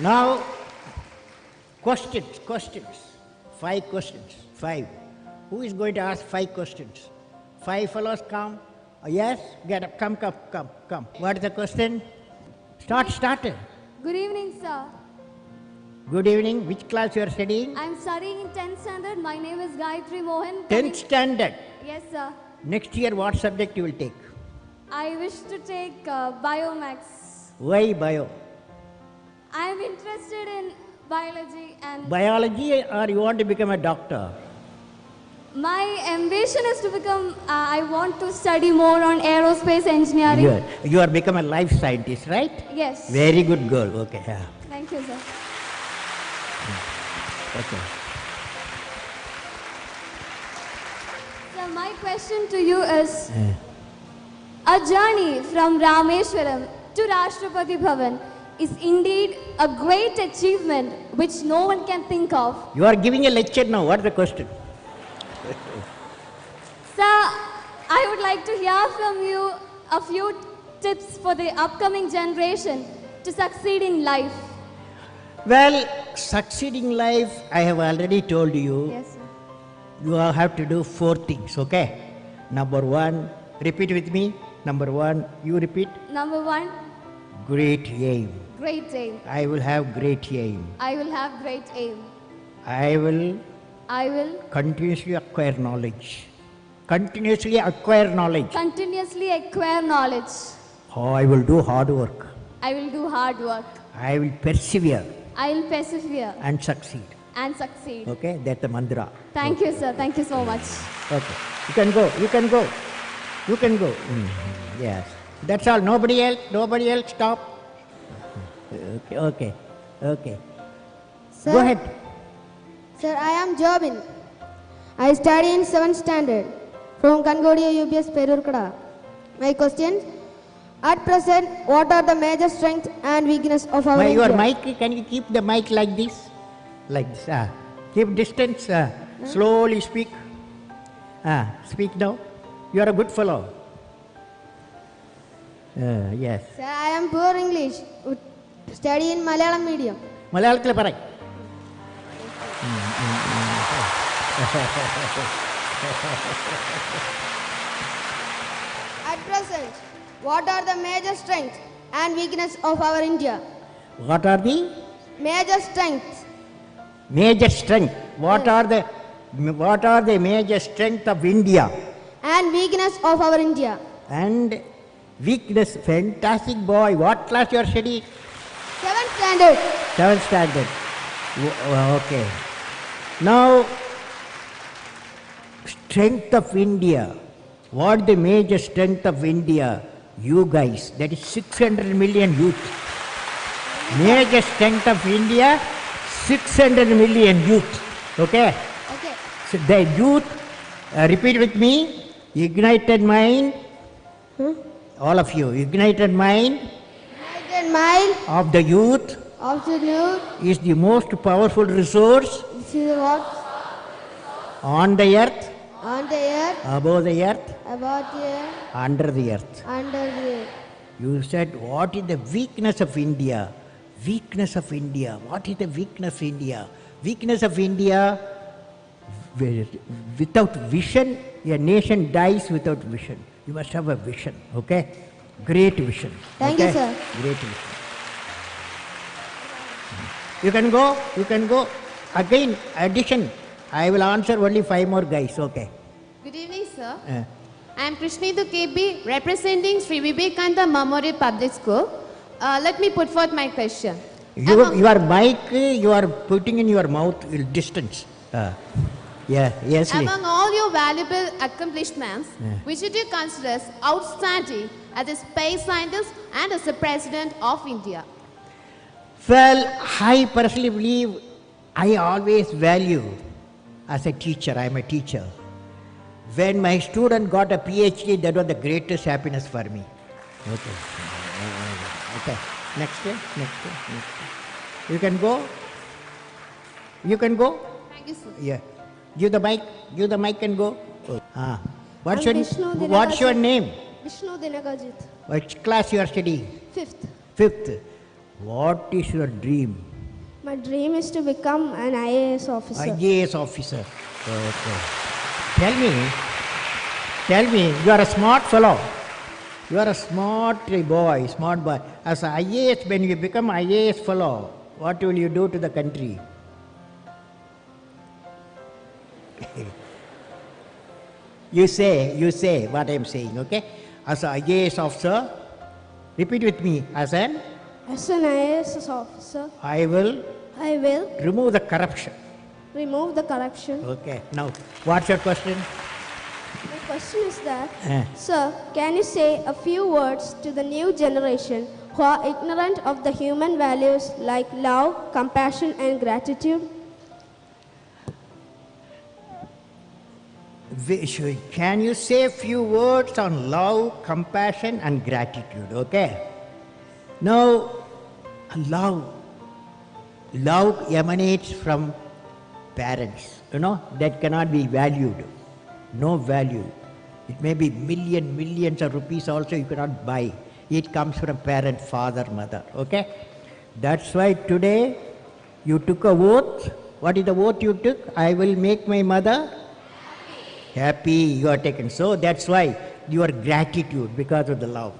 Now, questions. 5 questions. 5. Who is going to ask 5 questions? 5 fellows come. Yes? Get up. Come. What is the question? Start. Good evening, sir. Good evening. Which class you are studying? I'm studying in 10th standard. My name is Gayatri Mohan. 10th standard. Yes, sir. Next year, what subject you will take? I wish to take Biomax. Why bio? I'm interested in biology and Biology, or you want to become a doctor? my ambition is to become, I want to study more on aerospace engineering. You are become a life scientist, right? Yes. Very good girl. Okay. Yeah. Thank you, sir. Okay. So my question to you is, a journey from Rameshwaram to Rashtrapati Bhavan is indeed a great achievement which no one can think of. You are giving a lecture now. What is the question? Sir, I would like to hear from you a few tips for the upcoming generation to succeed in life. Well, succeeding life, I have already told you. Yes, sir. You have to do 4 things, okay? Number 1, repeat with me. Number 1, you repeat. Number 1, Great aim. great aim. I will have great aim. I will have great aim. I will I will continuously acquire knowledge. Continuously acquire knowledge. continuously acquire knowledge. Oh, I will do hard work. I will do hard work. I will persevere I will persevere and succeed. and succeed. Okay, that's the mantra. Thank you, sir. Thank you so much. Okay, you can go. Yes, that's all. Nobody else. Stop. Okay. Sir, Go ahead. Sir, I am Jobin. I study in 7th standard from Kangodia UPS Perurkada. My question: at present, what are the major strengths and weakness of our Your India? mic, can you keep the mic like this? Keep distance. Slowly speak. Speak now. You are a good fellow. Yes. Sir, I am poor English. Study in Malayalam medium. മലയാളത്തിൽ പറ. At present, what are the major strengths and weakness of our India? What are the Major strengths major strength? What are the major strength of India? and weakness of our India. And weakness. Fantastic boy. What class you are studying? 7th standard. 7th standard. Okay. Now, strength of India. What the major strength of India? You guys. That is 600 million youth. Major strength of India, 600 million youth. Okay? Okay. So the youth, repeat with me. Ignited mind. All of you. Ignited mind United mind of the youth of the new. is the most powerful resource This is what on the earth, on the earth, above the earth, about the earth, under the earth. under the earth. You said, what is the weakness of India? Weakness of India. What is the weakness of India? Weakness of India, without vision, a nation dies without vision. You must have a vision, okay? Great vision. Thank you, okay? sir. Great vision. You can go. Again, addition. I will answer only 5 more guys, okay? Good evening, sir. Uh, I am Krishnita KB, representing Sri Vivekananda Memorial Public School. Let me put forth my question. your mic, you are putting in your mouth distance. Yes. Among all your valuable accomplishments, which do you consider as outstanding as a space scientist and as the President of India? Well, I personally believe I always value as a teacher. I am a teacher. When my student got a PhD, that was the greatest happiness for me. Okay. Next year. You can go. Thank you, sir. Yeah. Give the mic and go. What's I'm Vishnu what's your Dinakajit. name? Vishnu Dinakajit. Which class you are studying? 5th. 5th. What is your dream? My dream is to become an IAS officer. IAS officer. Okay. Tell me, you are a smart fellow. You are a smart boy. As an IAS, when you become IAS fellow, what will you do to the country? You say what I am saying, okay? As an IAS officer, repeat with me, as an IAS officer, I will remove the corruption. remove the corruption. Okay, now, what's your question? My question is that, sir, can you say a few words to the new generation who are ignorant of the human values like love, compassion, and gratitude? Can you say a few words on love, compassion, and gratitude? Okay. Now, love emanates from parents. That cannot be valued. No value. It may be millions of rupees also you cannot buy. It comes from parent, father, mother. Okay. That's why today you took a oath. What is the oath you took? I will make my mother happy. You are taken. So that's why your gratitude because of the love.